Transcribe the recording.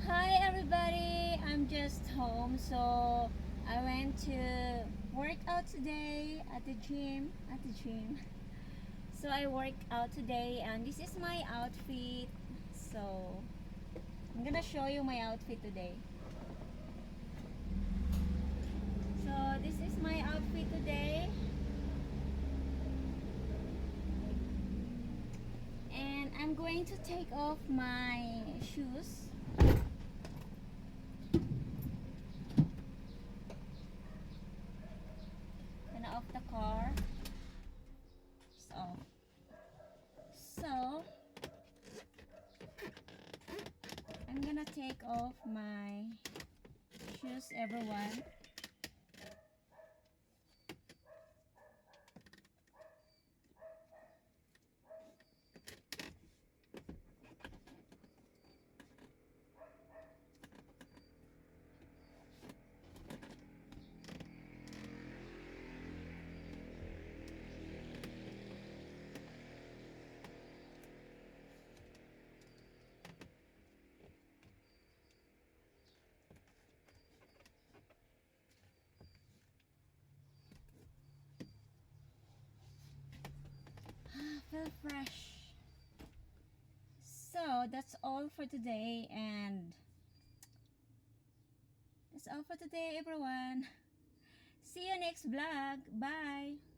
Hi everybody, I'm just home, so I went to work out today at the gym. So I work out today, and this is my outfit. So I'm gonna show you my outfit today. So this is my outfit today, and I'm going to take off my shoes. Gonna off the car. So I'm gonna take off my shoes, everyone. Feel fresh. So that's all for today, and that's all for today, everyone. See you next vlog. Bye.